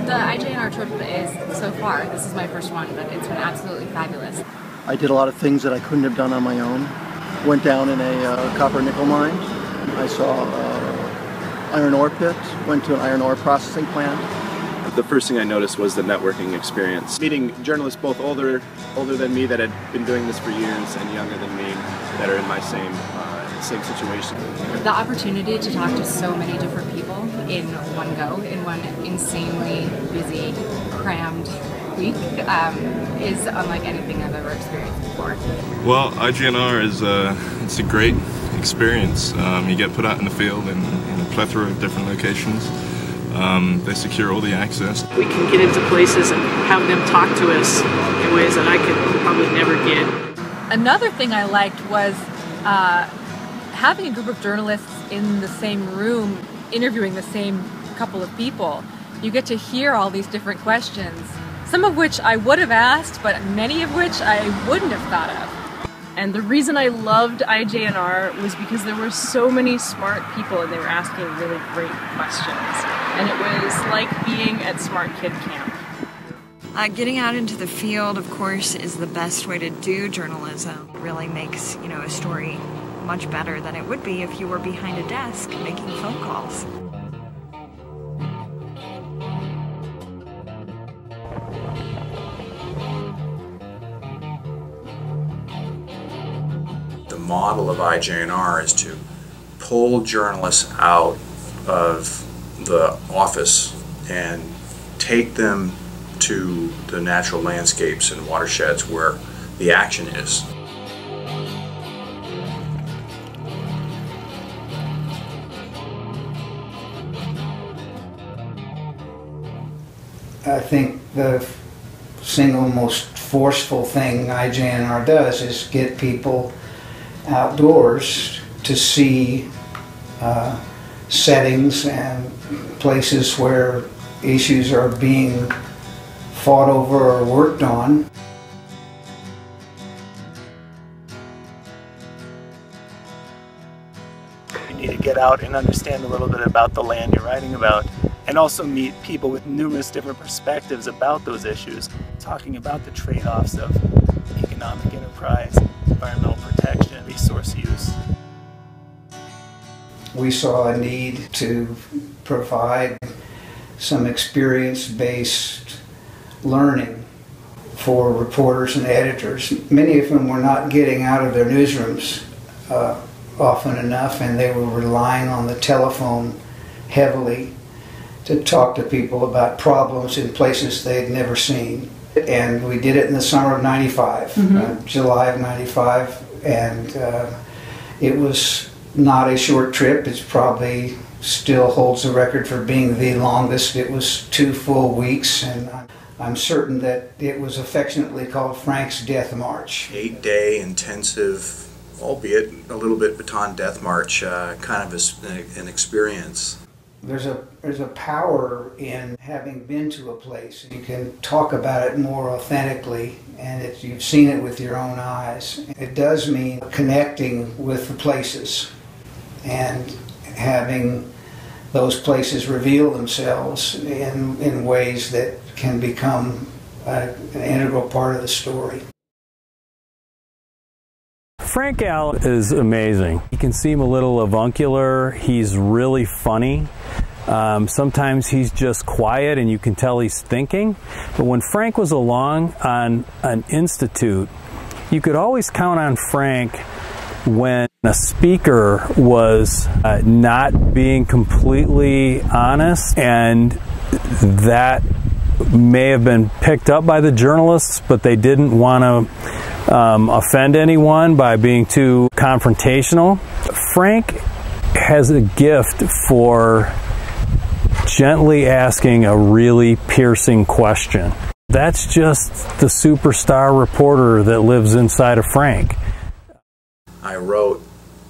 The IJNR trip is, so far, this is my first one, but it's been absolutely fabulous. I did a lot of things that I couldn't have done on my own. Went down in a copper nickel mine. I saw iron ore pit, went to an iron ore processing plant. The first thing I noticed was the networking experience. Meeting journalists both older than me that had been doing this for years and younger than me that are in my same situation. The opportunity to talk to so many different people in one go, in one insanely busy, crammed week, is unlike anything I've ever experienced before. Well, IJNR is it's a great experience. You get put out in the field in a plethora of different locations. They secure all the access. We can get into places and have them talk to us in ways that I could probably never get. Another thing I liked was having a group of journalists in the same room interviewing the same couple of people. You get to hear all these different questions, some of which I would have asked, but many of which I wouldn't have thought of. And the reason I loved IJNR was because there were so many smart people and they were asking really great questions. And it was like being at Smart Kid Camp. Getting out into the field, of course, is the best way to do journalism. It really makes, a story much better than it would be if you were behind a desk making phone calls. The model of IJNR is to pull journalists out of the office and take them to the natural landscapes and watersheds where the action is. I think the single most forceful thing IJNR does is get people outdoors to see settings and places where issues are being fought over or worked on. You need to get out and understand a little bit about the land you're writing about, and also meet people with numerous different perspectives about those issues, talking about the trade-offs of economic enterprise, environmental protection, resource use. We saw a need to provide some experience-based learning for reporters and editors. Many of them were not getting out of their newsrooms often enough, and they were relying on the telephone heavily to talk to people about problems in places they'd never seen. And we did it in the summer of '95, July of '95, and it was not a short trip. It's probably still holds the record for being the longest. It was 2 full weeks, and I'm certain that it was affectionately called Frank's Death March. 8-day intensive, albeit a little bit baton death march, kind of an experience. There's a power in having been to a place. You can talk about it more authentically, and you've seen it with your own eyes. It does mean connecting with the places and having those places reveal themselves in ways that can become an integral part of the story. Frank Al is amazing. He can seem a little avuncular. He's really funny. Sometimes he's just quiet and you can tell he's thinking. But when Frank was along on an institute, you could always count on Frank when a speaker was not being completely honest, and that may have been picked up by the journalists, but they didn't want to offend anyone by being too confrontational. Frank has a gift for gently asking a really piercing question. That's just the superstar reporter that lives inside of Frank. I wrote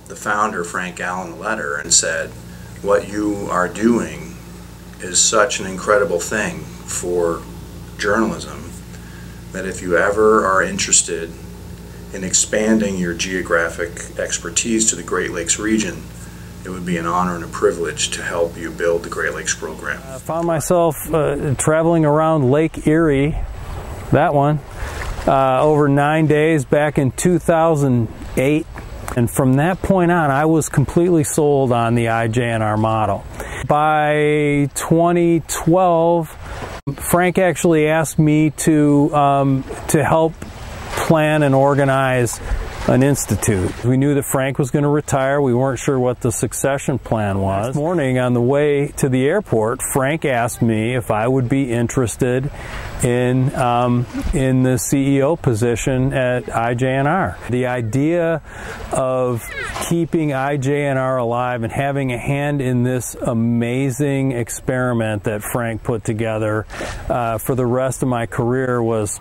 the founder, Frank Allen, a letter and said, what you are doing is such an incredible thing for journalism that if you ever are interested in expanding your geographic expertise to the Great Lakes region, it would be an honor and a privilege to help you build the Great Lakes program. I found myself traveling around Lake Erie, that one, over 9 days back in 2008. And from that point on, I was completely sold on the IJNR model. By 2012, Frank actually asked me to help plan and organize an institute. We knew that Frank was going to retire. We weren't sure what the succession plan was. This morning on the way to the airport, Frank asked me if I would be interested in the CEO position at IJNR. The idea of keeping IJNR alive and having a hand in this amazing experiment that Frank put together for the rest of my career was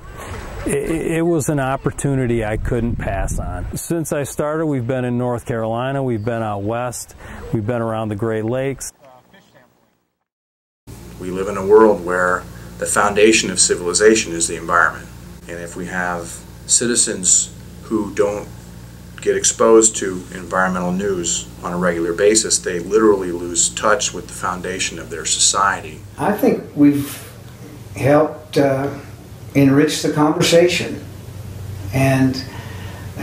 it was an opportunity I couldn't pass on. Since I started, we've been in North Carolina, we've been out west, we've been around the Great Lakes. We live in a world where the foundation of civilization is the environment. And if we have citizens who don't get exposed to environmental news on a regular basis, they literally lose touch with the foundation of their society. I think we've helped enrich the conversation, and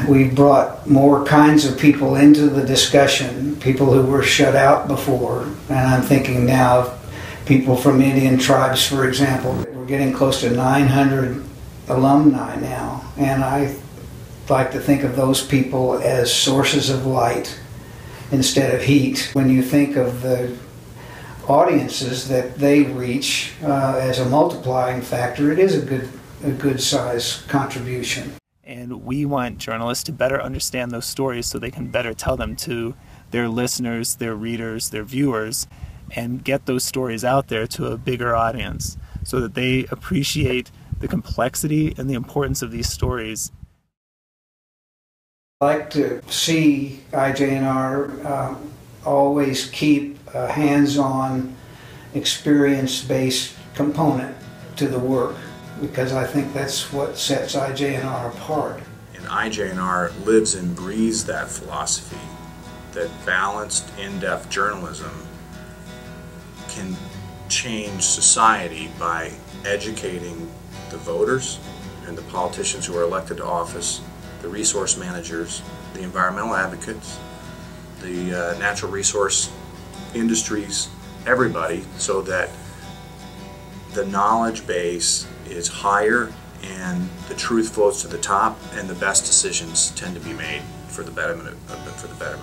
we brought more kinds of people into the discussion, people who were shut out before, and I'm thinking now of people from Indian tribes, for example. We're getting close to 900 alumni now, and I like to think of those people as sources of light instead of heat. When you think of the audiences that they reach as a multiplying factor, it is a good size contribution. And we want journalists to better understand those stories so they can better tell them to their listeners, their readers, their viewers, and get those stories out there to a bigger audience so that they appreciate the complexity and the importance of these stories. I like to see IJNR always keep a hands-on, experience-based component to the work, because I think that's what sets IJNR apart. And IJNR lives and breathes that philosophy, that balanced, in-depth journalism can change society by educating the voters and the politicians who are elected to office, the resource managers, the environmental advocates, the natural resource industries, everybody, so that the knowledge base is higher and the truth floats to the top, and the best decisions tend to be made for the betterment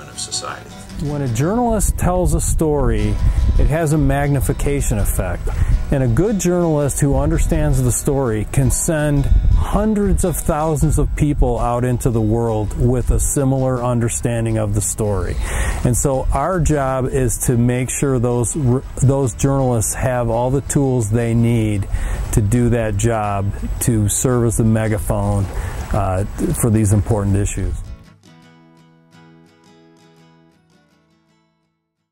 of society. When a journalist tells a story, it has a magnification effect. And a good journalist who understands the story can send hundreds of thousands of people out into the world with a similar understanding of the story. And so our job is to make sure those journalists have all the tools they need to do that job, to serve as a megaphone for these important issues.